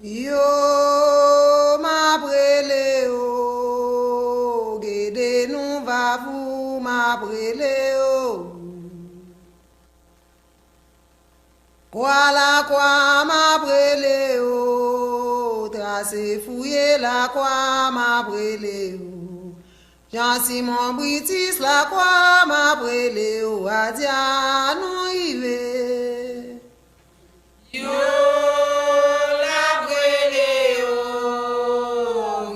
Yo ma brele o, Gede nou va vous ma brele o. Quoi la quoi ma brele o, tracé fouillé la quoi ma brele o. Jean-Simon Britis la quoi ma brele o, adia nou ive. Yo la brele o,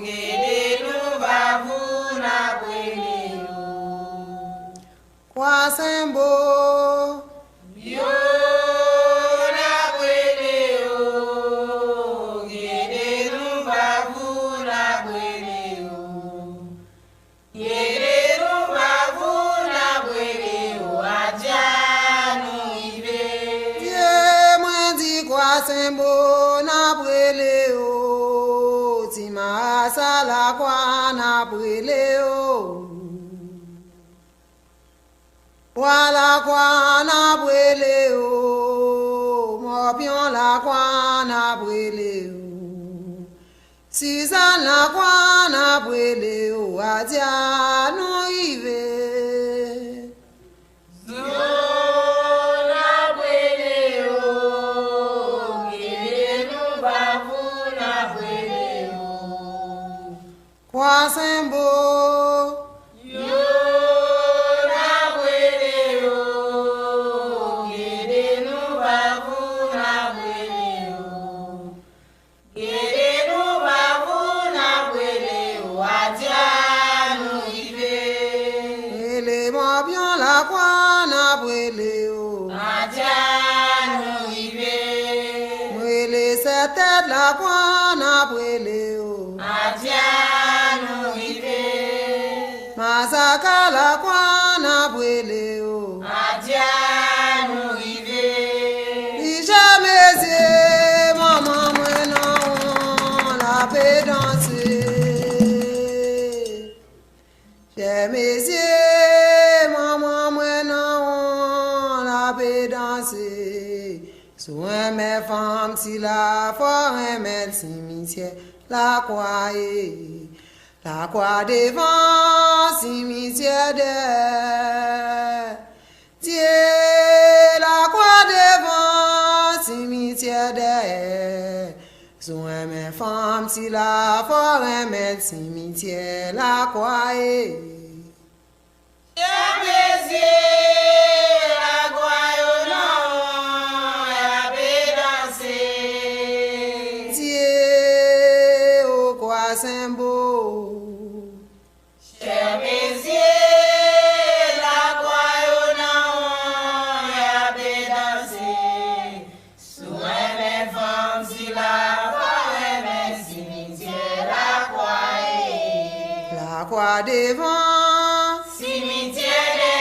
Gede nou va vous la brele o. Quoi sembo. Yo la brele o, Gede nou va vous la brele o. Gede nou va vous la brele o, adia nou ive. Dieu m'a dit quoi sembo na brele o, ti ma sa la quoi na brele o. Voilà quoi na brele o, mo pion la quoi na brele o. Suzanne la quoi na brele o, adia nou ive. Yo la brele o, Gede nou va vous la brele o. Quoi sembo. Yo la brele o, Gede nou va vous la brele o. Gede nou va vous la brele o, adia nou ive. Ele mo pion la quoi na brele o. Adia nou ive. Mwele se tête la quoi na brele o. Adia nou ive. Masaka la kwa na brele o. Adia nou ive. Ijameze maman mwen nan la pe danse. Jameze maman mwen nan la pe danse. Soin mes femmes si la forêt mes cimetière la croix est. La croix devant, cimetière de Dieu, la croix devant, cimetière de Soin mes femmes, si la forêt met cimetière, la croix est. Jameze la croix yo non, la pe danse. Dieu, au croix symbole. Jameze la croix yo non, la pe danse. Soin mes femmes si la forêt mes cimetière la croix est. La croix devant. Cimetière de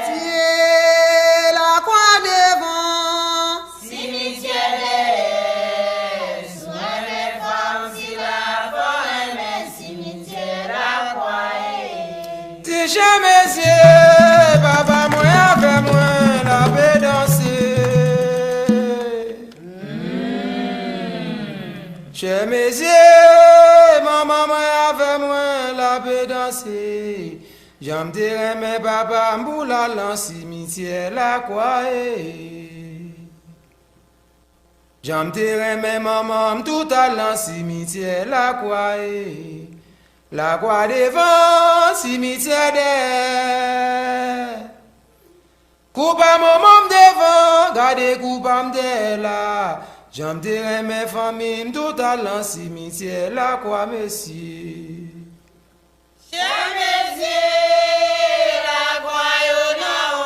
Dieu, la croix devant. Cimetière de soin les femmes si la forêt mais cimetière la croix est. Si jamais c'est papa moi avec moi la paix danser. Jamais c'est maman moi avec moi la paix danser. J'aime dire mes papa m'boula dans cimetière la croix. J'aime dire mes maman tout à l'an cimetière la croix. La croix devant, cimetière de Coupa maman devant, gardez coupa m'de là. J'aime dire mes familles, tout à l'an cimetière, la croix messieurs. Jamais la croix yo non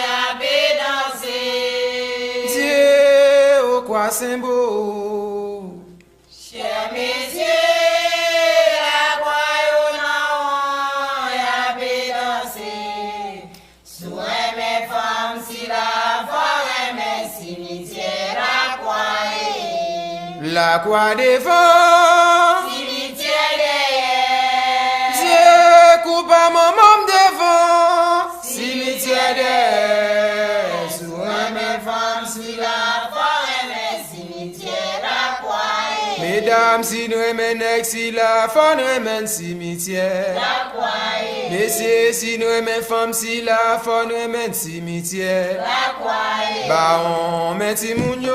ya pe danser. Dieu, au croix symbole. Chers messieurs, la croix yo non ya pe danser. Soin mes femmes si la forêt mes cimetière la croix est. La croix devant, Cimetière derrière. Dieu, coupa maman devant, cimetière de Soin mes femmes si la forêt mes cimetière Mesdames, si nous remenons si la femme remène cimetière. La croix. Messieurs, si nous remenons femme si la femme remène cimetière. La croix. Bah on met Timounio.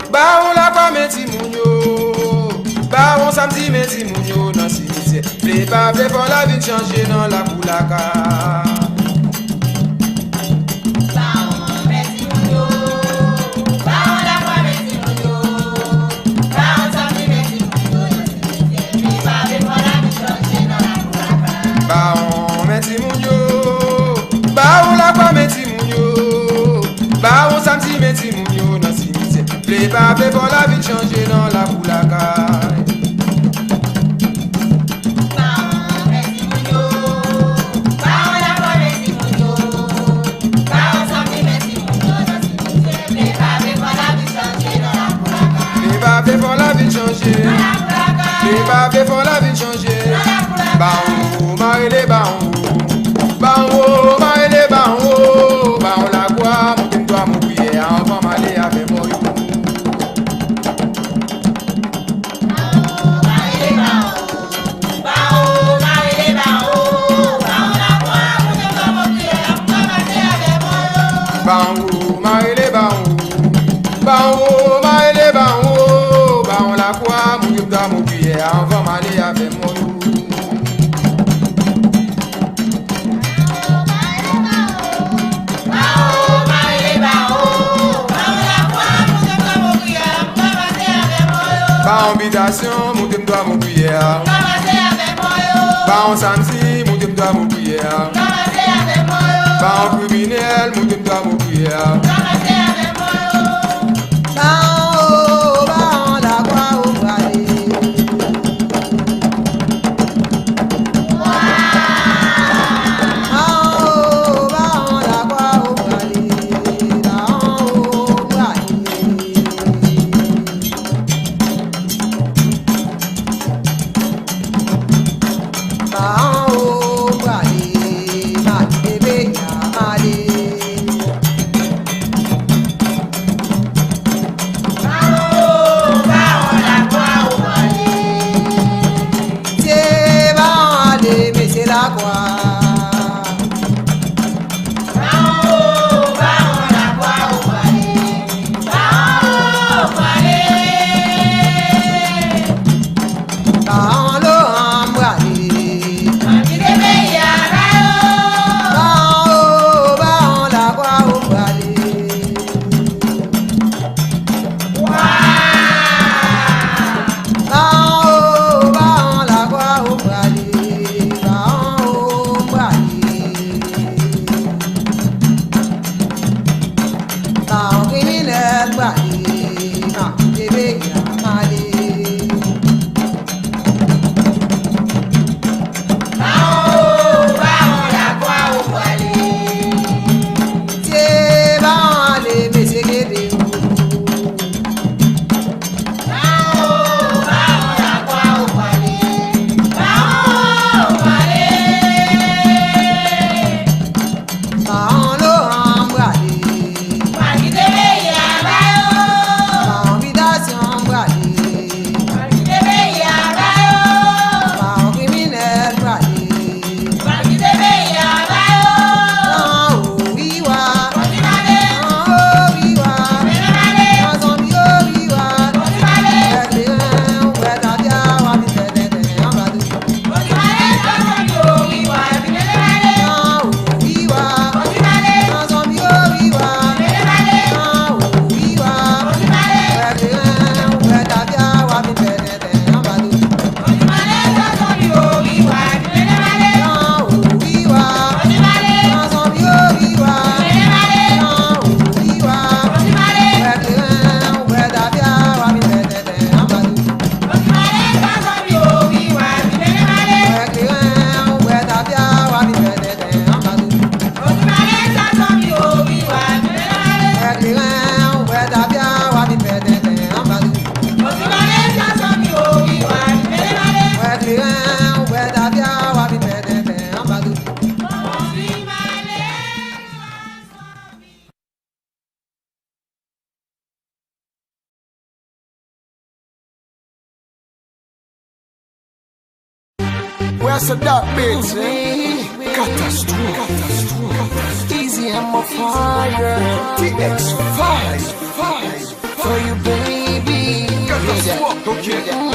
Bah on la croix met Timounio. Bah on samedi met Timounio dans cimetière. Plé pas fait pour la vie changer dans la boulaka. Bah on samedi meti mounio dans cimetière. Plé pas fait pour la vie changer dans la boulaka. Pour la vie changer, les babés pour la vie changer. Baon, marre les baon, baon, marre les baon, baon la quoi, mon toi mon prière, on va m'aller avec moi. Baon, marre les baon, baon, marre les baon, baon la quoi, mon toi mon prière, on va m'aller avec moi. Ba invitation, mon Dieu me doit mon prière. Ba en samedi, mon Dieu me doit mon prière. Ba en criminel, mon Dieu me doit mon prière. that's a dark bitch. Catastrophe. Easy and my fire. TX5 for you, baby.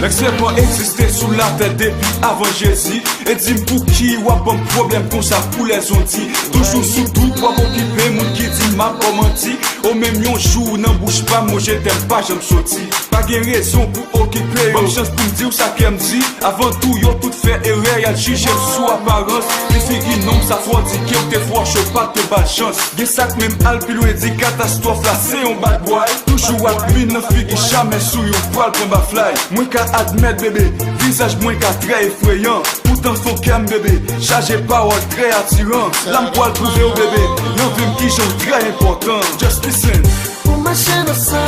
L'excès pas existé sous la tête depuis avant Jésus. Et dis pour qui ou a bon problème comme ça pour les ontis. Toujours sous tout pour occuper mon qui dit m'a pas menti. Au même yon jour n'en bouge pas moi je t'aime pas j'aime sorti. Pas de raison pour occuper. Bonne chance pour me dire ça qu'elle me dit. Avant tout yo tout fait erreur y'a jugé sous apparence. Les filles non ça faut dire qu'il te faut je pas te bad chance. Des sacs même alpilou et dit catastrophe là c'est un bad boy. Toujours à pluie n'en figue jamais sous yon poil pour ma fly. Moi qu'à admettre bébé, visage moins qu'à très effrayant. Pourtant faut qu'aime bébé, chargé parole très attirant. L'âme poil prouvé au bébé, non vim qui j'en très important. Just listen. Pour ma chaîne au sein,